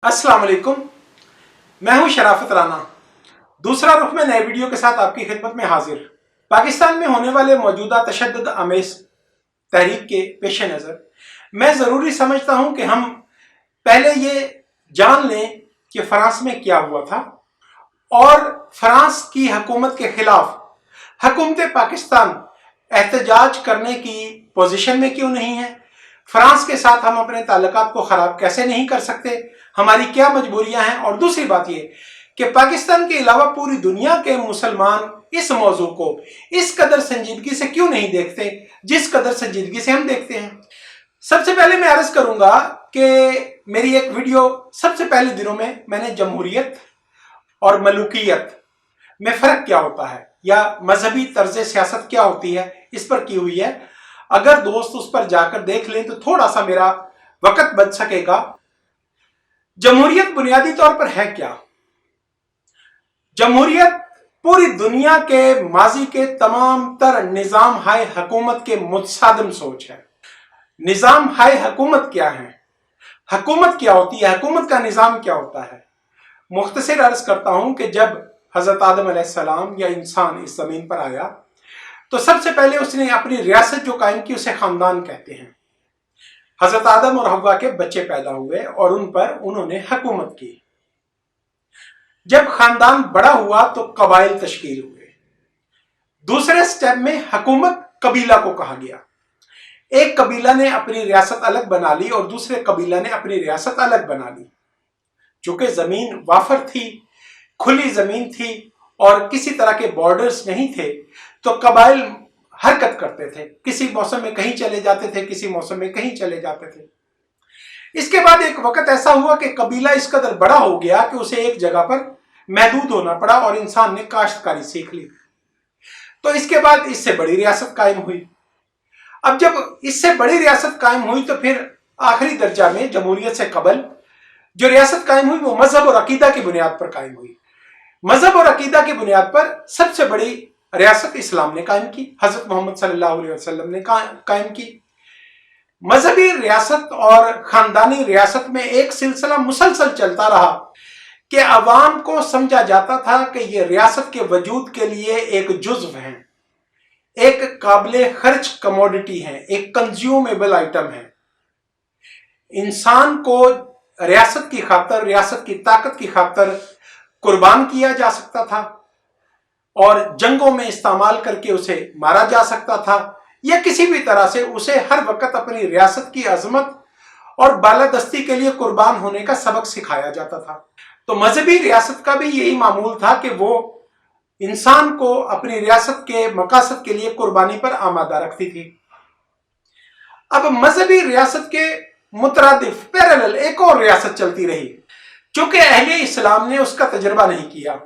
अस्सलाम वालेकुम, मैं हूं शराफत राना। दूसरा रुख में नए वीडियो के साथ आपकी खिदमत में हाजिर। पाकिस्तान में होने वाले मौजूदा तशद्दुद आमेज तहरीक के पेश नज़र मैं ज़रूरी समझता हूं कि हम पहले ये जान लें कि फ्रांस में क्या हुआ था और फ्रांस की हुकूमत के खिलाफ हुकूमत पाकिस्तान एहतजाज करने की पोजीशन में क्यों नहीं है। फ्रांस के साथ हम अपने ताल्लुकात को ख़राब कैसे नहीं कर सकते, हमारी क्या मजबूरियां हैं। और दूसरी बात यह कि पाकिस्तान के अलावा पूरी दुनिया के मुसलमान इस मौजू को इस कदर संजीदगी से क्यों नहीं देखते जिस कदर संजीदगी से हम देखते हैं। सबसे पहले मैं अर्ज करूंगा कि मेरी एक वीडियो सबसे पहले दिनों में मैंने जमहूरियत और मलूकियत में फ़र्क क्या होता है या मजहबी तर्ज सियासत क्या होती है इस पर की हुई है। अगर दोस्त उस पर जाकर देख लें तो थोड़ा सा मेरा वक्त बच सकेगा। जमहूरियत बुनियादी तौर पर है क्या? जमहूरियत पूरी दुनिया के माजी के तमाम तर निज़ाम हाय हुकूमत के मुतसादिम सोच है। निज़ाम हाय हुकूमत क्या है, हुकूमत क्या होती है, हुकूमत का निज़ाम क्या होता है। मुख्तसर अर्ज करता हूं कि जब हजरत आदम अलैहिस्सलाम या इंसान इस जमीन पर आया तो सबसे पहले उसने अपनी रियासत जो कायम की उसे खानदान कहते हैं। हजरत आदम और हव्वा के बच्चे पैदा हुए और उन पर उन्होंने हुकूमत की। जब खानदान बड़ा हुआ तो कबाइल तश्कील हुए। दूसरे स्टेप में हुकूमत कबीला को कहा गया। एक कबीला ने अपनी रियासत अलग बना ली और दूसरे कबीला ने अपनी रियासत अलग बना ली। चूंकि जमीन वाफर थी, खुली जमीन थी और किसी तरह के बॉर्डर्स नहीं थे तो कबाइल हरकत करते थे। किसी मौसम में कहीं चले जाते थे, किसी मौसम में कहीं चले जाते थे। इसके बाद एक वक्त ऐसा हुआ कि कबीला इस कदर बड़ा हो गया कि उसे एक जगह पर महदूद होना पड़ा और इंसान ने काश्तकारी सीख ली। तो इसके बाद इससे बड़ी रियासत कायम हुई। अब जब इससे बड़ी रियासत कायम हुई तो फिर आखिरी दर्जा में जमहूरियत से कबल जो रियासत कायम हुई वो मजहब और अकीदा की बुनियाद पर कायम हुई। मजहब और अकीदा की बुनियाद पर सबसे बड़ी रियासत इस्लाम ने कायम की, हजरत मोहम्मद सल्लल्लाहु अलैहि वसल्लम ने कायम की। मजहबी रियासत और खानदानी रियासत में एक सिलसिला मुसलसल चलता रहा कि अवाम को समझा जाता था कि ये रियासत के वजूद के लिए एक जुज्व है, एक काबिल खर्च कमोडिटी है, एक कंज्यूमेबल आइटम है। इंसान को रियासत की खातर, रियासत की ताकत की खातर कुर्बान किया जा सकता था और जंगों में इस्तेमाल करके उसे मारा जा सकता था या किसी भी तरह से उसे हर वक्त अपनी रियासत की अजमत और बालादस्ती के लिए कुर्बान होने का सबक सिखाया जाता था। तो मजहबी रियासत का भी यही मामूल था कि वो इंसान को अपनी रियासत के मकासद के लिए कुर्बानी पर आमादा रखती थी। अब मजहबी रियासत के मुतरादिफ पैरेलल एक और रियासत चलती रही। चूंकि अहले इस्लाम ने उसका तजर्बा नहीं किया।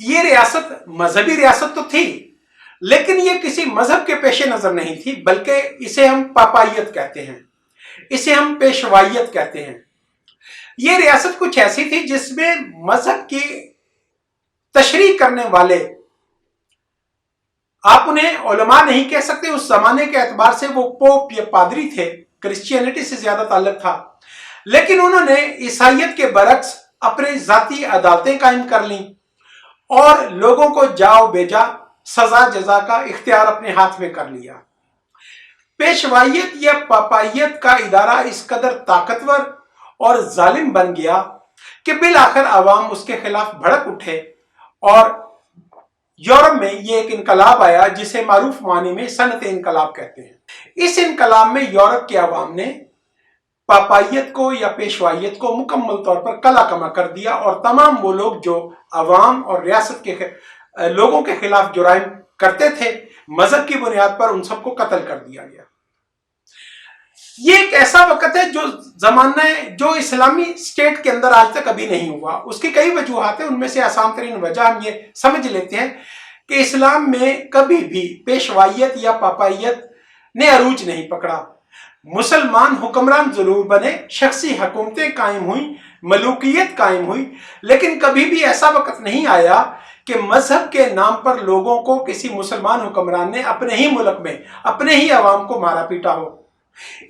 ये रियासत मजहबी रियासत तो थी लेकिन ये किसी मजहब के पेश नजर नहीं थी, बल्कि इसे हम पापायत कहते हैं, इसे हम पेशवाइयत कहते हैं। ये रियासत कुछ ऐसी थी जिसमें मजहब की तशरीह करने वाले, आप उन्हें उलमा नहीं कह सकते, उस जमाने के एतबार से वो पोप या पादरी थे, क्रिश्चियनिटी से ज्यादा ताल्लुक था, लेकिन उन्होंने ईसाइयत के बरक्स अपनी जाती अदालतें कायम कर लीं और लोगों को जाओ बेजा सजा जजा का इख्तियार अपने हाथ में कर लिया। पेशवाइयत या पापायत का इदारा इस कदर ताकतवर और जालिम बन गया कि बिल आखिर अवाम उसके खिलाफ भड़क उठे और यूरोप में ये एक इनकलाब आया जिसे मारूफ मानी में सनत इनकलाब कहते हैं। इस इनकलाब में यूरोप के अवाम ने पापायत को या पेशवाइयत को मुकम्मल तौर पर कला कमा कर दिया और तमाम वो लोग जो अवाम और रियासत के लोगों के खिलाफ जुराइम करते थे मजहब की बुनियाद पर, उन सबको कत्ल कर दिया गया। ये एक ऐसा वक्त है जो जमाना है जो इस्लामी स्टेट के अंदर आज तक अभी नहीं हुआ। उसकी कई वजूहात हैं, उनमें से आसान तरीन वजह हम ये समझ लेते हैं कि इस्लाम में कभी भी पेशवाइयत या पापायत ने अरूज नहीं पकड़ा। मुसलमान हुक्मरान जरूर बने, शख्सी हुकूमतें कायम हुई, मलूकियत कायम हुई, लेकिन कभी भी ऐसा वक्त नहीं आया कि मजहब के नाम पर लोगों को किसी मुसलमान हुक्मरान ने अपने ही मुल्क में अपने ही अवाम को मारा पीटा हो।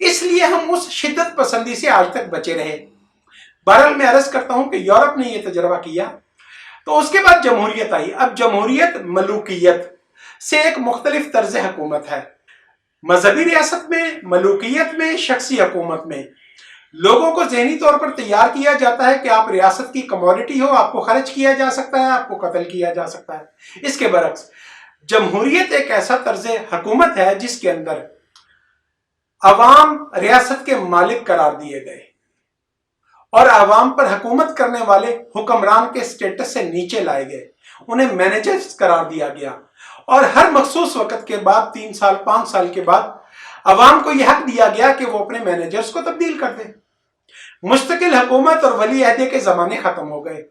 इसलिए हम उस शिद्दत पसंदी से आज तक बचे रहे। बहरहाल मैं अर्ज करता हूं कि यूरोप ने यह तजर्बा किया, तो उसके बाद जमहूरियत आई। अब जमहूरियत मलूकियत से एक मुख्तलिफ तर्ज हुकूमत है। मजहबी रियासत में, मलूकियत में, शख्सी हुकूमत में लोगों को ज़हनी तौर पर तैयार किया जाता है कि आप रियासत की कमोडिटी हो, आपको खर्च किया जा सकता है, आपको कत्ल किया जा सकता है। इसके बरक्स जमहूरियत एक ऐसा तर्ज हुकूमत है जिसके अंदर अवाम रियासत के मालिक करार दिए गए और अवाम पर हुकूमत करने वाले हुक्मरान के स्टेटस से नीचे लाए गए, उन्हें मैनेजर्स करार दिया गया और हर मखसूस वक्त के बाद 3 साल 5 साल के बाद अवाम को यह हक दिया गया कि वो अपने मैनेजर्स को तब्दील कर दे। मुस्तकिल हुकूमत और वली अहदे के जमाने खत्म हो गए।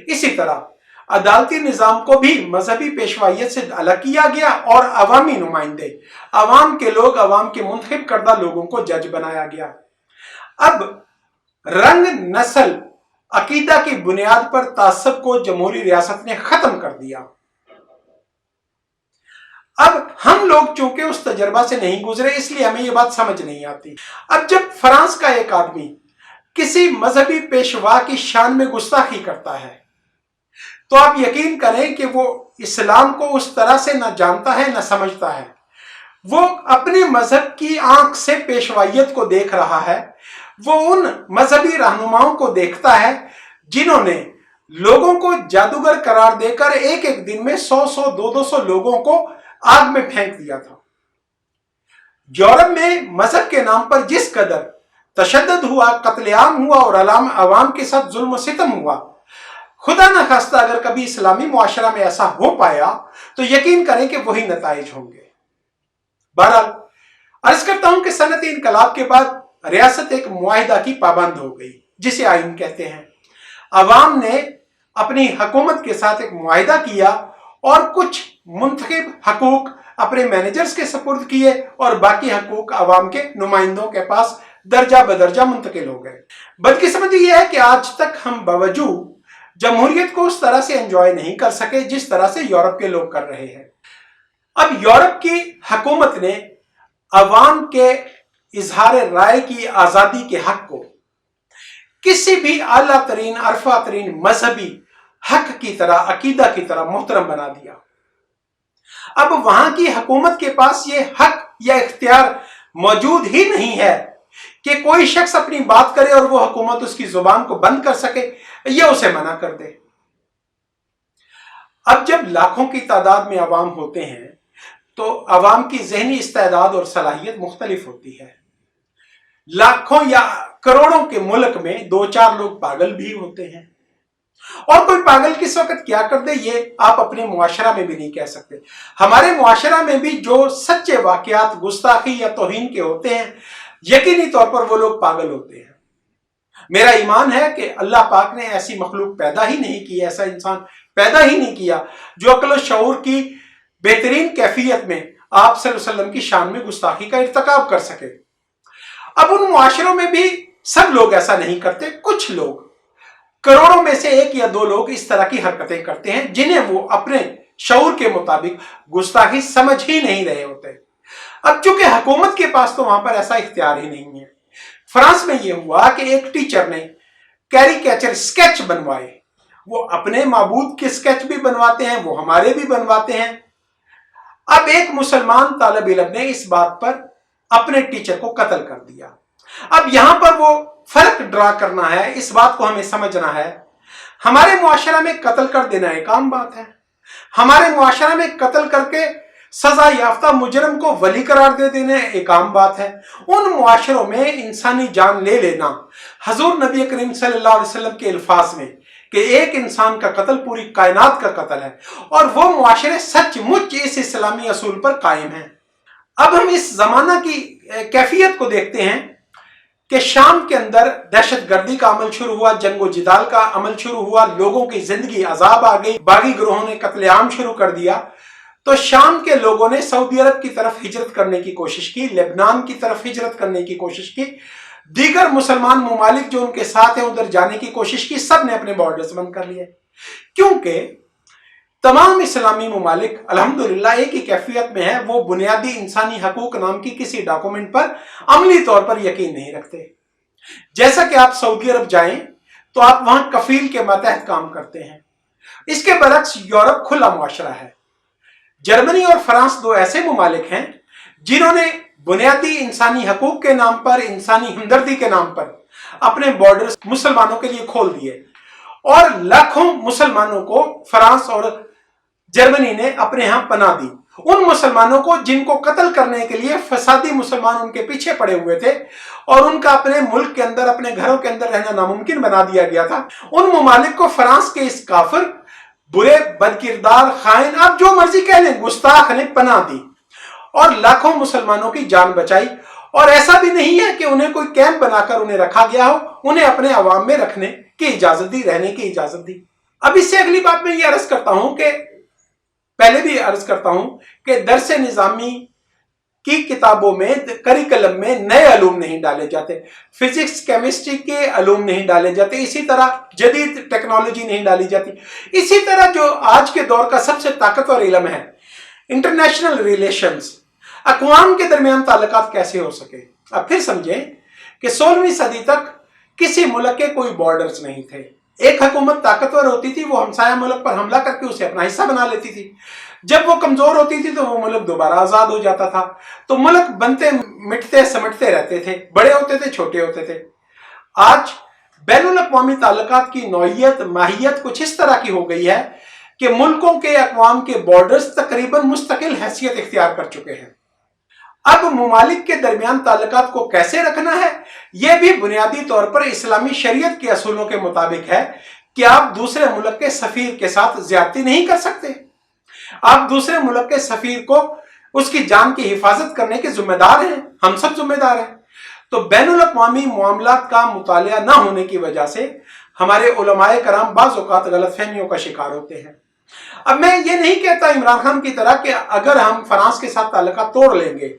इसी तरह अदालती निज़ाम को भी मजहबी पेशवाइयत से अलग किया गया और अवामी नुमाइंदे, अवाम के लोग, अवाम के मुंतखब करदा लोगों को जज बनाया गया। अब रंग, नस्ल, अकीदा की बुनियाद पर तासब को जमहूरी रियासत ने खत्म कर दिया। अब हम लोग चूंकि उस तजर्बा से नहीं गुजरे, इसलिए हमें यह बात समझ नहीं आती। अब जब फ्रांस का एक आदमी किसी मजहबी पेशवा की शान में गुस्ताखी करता है तो आप यकीन करें कि वो इस्लाम को उस तरह से न जानता है न समझता है। वो अपने मजहब की आंख से पेशवाइयत को देख रहा है। वो उन मजहबी रहनुमाओं को देखता है जिन्होंने लोगों को जादूगर करार देकर एक एक दिन में 100-100, 200 लोगों को आग में फेंक दिया था। यूरोप में मजहब के नाम पर जिस कदर तशद्दुद हुआ, कत्लेआम हुआ और अवाम के साथ जुल्म सितम हुआ, खुदा न खास्ता अगर कभी इस्लामी मुआशरा में ऐसा हो पाया तो यकीन करें कि वही नताइज होंगे। बहरहाल अर्ज करता हूं कि सनती इनकलाब के बाद रियासत एक मुआहिदा की पाबंद हो गई, जिसे आइन कहते हैं। अवाम ने अपनी हुकूमत के साथ एक मुआहिदा किया और कुछ मुंतखब हकूक अपने मैनेजर्स के सपुर्द किए और बाकी हकूक अवाम के नुमाइंदों के पास दर्जा बदर्जा मुंतकिल हो गए। बदकिस्मती यह है कि आज तक हम बावजूद जमहूरियत को उस तरह से एंजॉय नहीं कर सके जिस तरह से यूरोप के लोग कर रहे हैं। अब यूरोप की हुकूमत ने अवाम के इजहार राय की आजादी के हक को किसी भी आला तरीन, अरफा तरीन मजहबी हक की तरह, अकीदा की तरह मोहतरम बना दिया। अब वहां की हुकूमत के पास ये हक या इख्तियार मौजूद ही नहीं है कि कोई शख्स अपनी बात करे और वो हुकूमत उसकी जुबान को बंद कर सके या उसे मना कर दे। अब जब लाखों की तादाद में अवाम होते हैं तो अवाम की जहनी इस्तेदाद और सलाहियत मुख्तलिफ होती है। लाखों या करोड़ों के मुल्क में 2-4 लोग पागल भी होते हैं और कोई पागल किस वक्त क्या कर दे ये आप अपने मुआशरा में भी नहीं कह सकते। हमारे मुआशरा में भी जो सच्चे वाकयात गुस्ताखी या तौहीन के होते हैं, यकीनी तौर पर वो लोग पागल होते हैं। मेरा ईमान है कि अल्लाह पाक ने ऐसी मखलूक पैदा ही नहीं की, ऐसा इंसान पैदा ही नहीं किया जो अक्ल शऊर की बेहतरीन कैफियत में आप सल्लल्लाहु अलैहि वसल्लम की शान में गुस्ताखी का इर्तिकाब कर सके। अब उन मुआशरों में भी सब लोग ऐसा नहीं करते। कुछ लोग, करोड़ों में से 1 या 2 लोग इस तरह की हरकतें करते हैं जिन्हें वो अपने शऊर के मुताबिक गुस्ताखी समझ ही नहीं रहे होते। अब चूंकि हुकूमत के पास तो वहां पर ऐसा इख्तियार ही नहीं है। फ्रांस में यह हुआ कि एक टीचर ने कैरिकेचर स्केच बनवाए। वो अपने माबूद के स्केच भी बनवाते हैं, वो हमारे भी बनवाते हैं। अब एक मुसलमान तालिब इल्म ने इस बात पर अपने टीचर को कत्ल कर दिया। अब यहां पर वो फर्क ड्रा करना है, इस बात को हमें समझना है। हमारे मुआशरा में कत्ल कर देना एक आम बात है। हमारे मुआशरा में कत्ल करके सजा याफ्ता मुजरम को वली करार दे देना एक आम बात है। उन मुआशरों में इंसानी जान ले लेना हजूर नबी करीम सल्लल्लाहु अलैहि वसल्लम के अल्फाज में कि एक इंसान का कत्ल पूरी कायनात का कत्ल है और वो मुआशरे सचमुच इस इस्लामी असूल पर कायम हैं। अब हम इस जमाना की कैफियत को देखते हैं कि शाम के अंदर दहशत गर्दी का अमल शुरू हुआ, जंगो जिदाल का अमल शुरू हुआ, लोगों की जिंदगी अजाब आ गई, बागी ग्रोहों ने कत्लेआम शुरू कर दिया। तो शाम के लोगों ने सऊदी अरब की तरफ हिजरत करने की कोशिश की, लेबनान की तरफ हिजरत करने की कोशिश की, दीगर मुसलमान मुमालिक जो उनके साथ हैं उधर जाने की कोशिश की। सब ने अपने बॉर्डर्स बंद कर लिए क्योंकि तमाम इस्लामी मुमालिक अल्हम्दुलिल्लाह एक ही कैफियत में है, वो बुनियादी इंसानी हकूक नाम की किसी डॉक्यूमेंट पर अमली तौर पर यकीन नहीं रखते। जैसा कि आप सऊदी अरब जाएं तो आप वहां कफील के मातहत काम करते हैं। इसके बरक्स यूरोप खुला मुआशरा है। जर्मनी और फ्रांस दो ऐसे ममालिक हैं जिन्होंने बुनियादी इंसानी हकूक के नाम पर, इंसानी हमदर्दी के नाम पर अपने बॉर्डर्स मुसलमानों के लिए खोल दिए और लाखों मुसलमानों को फ्रांस और जर्मनी ने अपने यहां पनाह दी। उन मुसलमानों को जिनको कत्ल करने के लिए फसादी मुसलमान उनके पीछे पड़े हुए थे और उनका अपने मुल्क के अंदर, अपने घरों के अंदर रहना नामुमकिन बना दिया गया था, उन ममालिक को फ्रांस के इस काफिर, बुरे, बदकिरदार, खाइन, आप जो मर्जी कह लें, गुस्ताख ने पनाह दी और लाखों मुसलमानों की जान बचाई। और ऐसा भी नहीं है कि उन्हें कोई कैंप बनाकर उन्हें रखा गया हो, उन्हें अपने अवाम में रखने की इजाजत दी, रहने की इजाजत दी। अब इससे अगली बात मैं ये अर्ज करता हूं कि पहले भी अर्ज करता हूं कि दरसे निजामी की किताबों में, करिकुलम में नए अलूम नहीं डाले जाते, फिजिक्स केमिस्ट्री के अलूम नहीं डाले जाते, इसी तरह जदीद टेक्नोलॉजी नहीं डाली जाती। इसी तरह जो आज के दौर का सबसे ताकतवर इल्म है, इंटरनेशनल रिलेशंस, अक़वाम के दरमियान ताल्लुकात कैसे हो सके। अब फिर समझें कि 16वीं सदी तक किसी मुल्क के कोई बॉर्डर्स नहीं थे। एक हुकूमत ताकतवर होती थी, वो हमसाया मुल्क पर हमला करके उसे अपना हिस्सा बना लेती थी। जब वो कमजोर होती थी तो वो मुल्क दोबारा आजाद हो जाता था। तो मुल्क बनते, मिटते, समटते रहते थे, बड़े होते थे, छोटे होते थे। आज बैनुल अक़वामी ताल्लुकात की नौइयत, माहियत कुछ इस तरह की हो गई है कि मुल्कों के, अक़वाम के बॉर्डर्स तकरीबन मुस्तकिल हैसियत इख्तियार कर चुके हैं। अब मुमालिक के दरमियान ताल्लुकात को कैसे रखना है, यह भी बुनियादी तौर पर इस्लामी शरीयत के असूलों के मुताबिक है कि आप दूसरे मुल्क के सफीर के साथ ज्यादती नहीं कर सकते। आप दूसरे मुल्क के सफीर को उसकी जान की हिफाजत करने के जिम्मेदार हैं, हम सब जिम्मेदार हैं। तो बैनुल अक़वामी मामलात का मुतालिया न होने की वजह से हमारे उलमाए कराम बाज़ औक़ात गलतफहमियों का शिकार होते हैं। अब मैं ये नहीं कहता इमरान खान की तरह कि अगर हम फ्रांस के साथ ताल्लुकात तोड़ लेंगे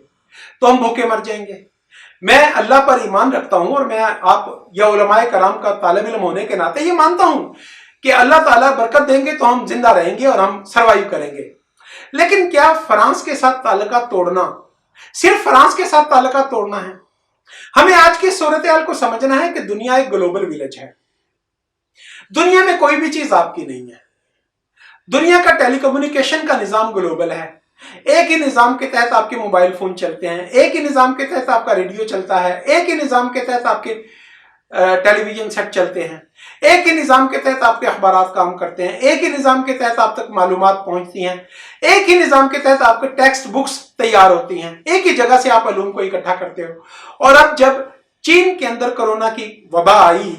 तो हम भूखे मर जाएंगे। मैं अल्लाह पर ईमान रखता हूं और मैं आप या उलमाए कराम का तालिब इल्म होने के नाते ये मानता हूं कि अल्लाह ताला बरकत देंगे तो हम जिंदा रहेंगे और हम सरवाइव करेंगे। लेकिन क्या फ्रांस के साथ ताल्लुकात तोड़ना सिर्फ फ्रांस के साथ ताल्लुकात तोड़ना है? हमें आज की सूरत हाल को समझना है कि दुनिया एक ग्लोबल विलेज है। दुनिया में कोई भी चीज आपकी नहीं है। दुनिया का टेलीकम्युनिकेशन का निजाम ग्लोबल है। एक ही निजाम के तहत आपके मोबाइल फोन चलते हैं, एक ही निजाम के तहत आपका रेडियो चलता है, एक ही निजाम के तहत आपके टेलीविजन सेट चलते हैं, एक ही निजाम के तहत आपके अखबारात काम करते हैं, एक ही निजाम के तहत आप तक मालूमात पहुंचती हैं, एक ही निजाम के तहत आपके टेक्स्ट बुक्स तैयार होती हैं, एक ही जगह से आप अलूम को इकट्ठा करते हो। और अब जब चीन के अंदर कोरोना की वबा आई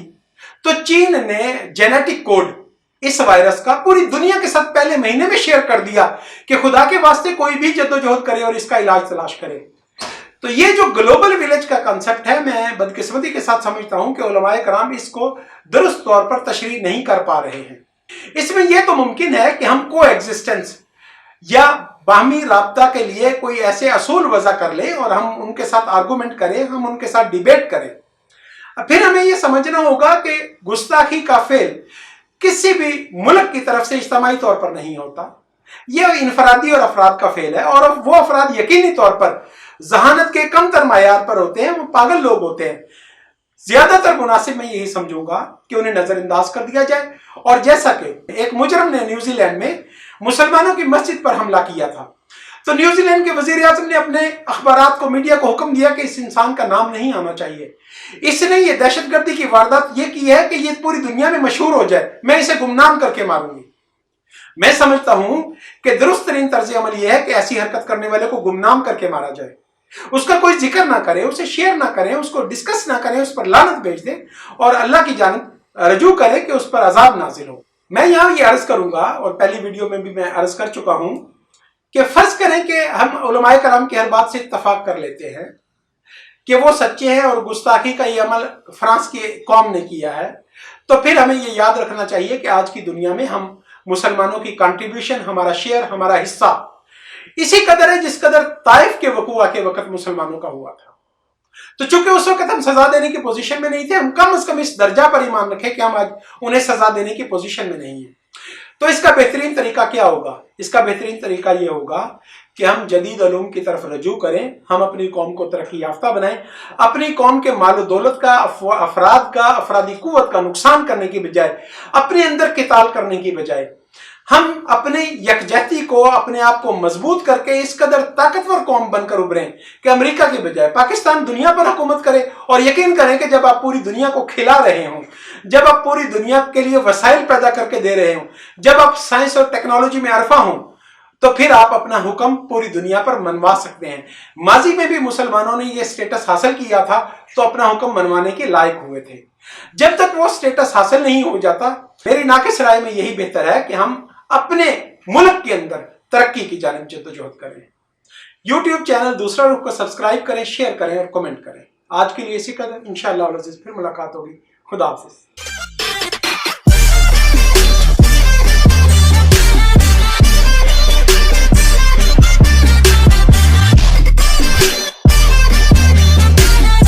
तो चीन ने जेनेटिक कोड इस वायरस का पूरी दुनिया के साथ पहले महीने में शेयर कर दिया कि खुदा के वास्ते कोई भी जद्दोजहद करे और इसका इलाज तलाश करे। तो ये जो ग्लोबल विलेज का कंसेप्ट है, मैं बदकिस्मती के साथ समझता हूं कि उलमाए कराम इसको दुरुस्त तौर पर तशरीह नहीं कर पा रहे हैं। इसमें यह तो मुमकिन है कि हम को एग्जिस्टेंस या बाहमी राब्ता के लिए कोई ऐसे असूल वज़ा कर ले और हम उनके साथ आर्गूमेंट करें, हम उनके साथ डिबेट करें। फिर हमें यह समझना होगा कि गुस्ताखी का फेल किसी भी मुल्क की तरफ से इज्तिमाई तौर पर नहीं होता। यह इनफरादी और अफराद का फेल है और वो अफराद यकीनी तौर पर जहानत के कम तर मायार पर होते हैं, वो पागल लोग होते हैं। ज्यादातर मुनासिब मैं यही समझूंगा कि उन्हें नजरअंदाज कर दिया जाए। और जैसा कि एक मुजरम ने न्यूजीलैंड में मुसलमानों की मस्जिद पर हमला किया था, तो न्यूजीलैंड के वजीर आजम ने अपने अखबारात को, मीडिया को हुक्म दिया कि इस इंसान का नाम नहीं आना चाहिए। इसने ये दहशतगर्दी की वारदात ये की है कि ये पूरी दुनिया में मशहूर हो जाए, मैं इसे गुमनाम करके मारूंगी। मैं समझता हूं कि दुरुस्त तरीन तर्ज अमल यह है कि ऐसी हरकत करने वाले को गुमनाम करके मारा जाए, उसका कोई जिक्र ना करे, उसे शेयर ना करें, उसको डिस्कस ना करें, उस पर लानत भेज दे और अल्लाह की जानिब रजू करे कि उस पर अजाब नाजिल हो। मैं यहां ये अर्ज करूंगा और पहली वीडियो में भी मैं अर्ज कर चुका हूं कि फर्ज करें कि हम उलमाए कराम की हर बात से इत्तफाक कर लेते हैं कि वो सच्चे हैं और गुस्ताखी का ये अमल फ्रांस की कौम ने किया है, तो फिर हमें ये याद रखना चाहिए कि आज की दुनिया में हम मुसलमानों की कंट्रीब्यूशन, हमारा शेयर, हमारा हिस्सा इसी कदर है जिस कदर ताइफ के वकूआ के वक्त मुसलमानों का हुआ था। तो चूंकि उस वक्त हम सजा देने की पोजीशन में नहीं थे, हम कम से कम इस दर्जा पर ईमान रखें कि हम आज उन्हें सजा देने की पोजीशन में नहीं है। तो इसका बेहतरीन तरीका क्या होगा? इसका बेहतरीन तरीका यह होगा کہ ہم جدید علوم کی طرف رجوع کریں، ہم اپنی قوم کو ترقی یافتہ بنائیں، اپنی قوم کے مال و دولت کا، افرادی قوت کا نقصان کرنے کی بجائے، اپنے اندر قتال کرنے کی بجائے ہم اپنی یکجہتی کو، اپنے آپ کو مضبوط کر کے اس قدر طاقتور قوم بن کر ابھریں کہ امریکہ کی بجائے پاکستان دنیا پر حکومت کرے. اور یقین کریں کہ جب آپ پوری دنیا کو کھلا رہے ہوں، جب آپ پوری دنیا کے لیے وسائل پیدا کر کے دے رہے ہوں، جب آپ سائنس اور ٹیکنالوجی میں عرفہ ہوں، تو پھر آپ اپنا حکم پوری دنیا پر منوا سکتے ہیں. ماضی میں بھی مسلمانوں نے یہ سٹیٹس حاصل کیا تھا تو اپنا حکم منوانے کے لائق ہوئے تھے. جب تک وہ سٹیٹس حاصل نہیں ہو جاتا، میری ناقص رائے میں یہی بہتر ہے کہ ہم اپنے ملک کے اندر ترقی کی جانب جدوجہد کریں. یوٹیوب چینل دوسرا رخ کو سبسکرائب کریں، شیئر کریں اور کمنٹ کریں. آج کے لیے اسی قدر. انشاءاللہ العزیز پھر ملاقات ہوگی. خدا حافظ.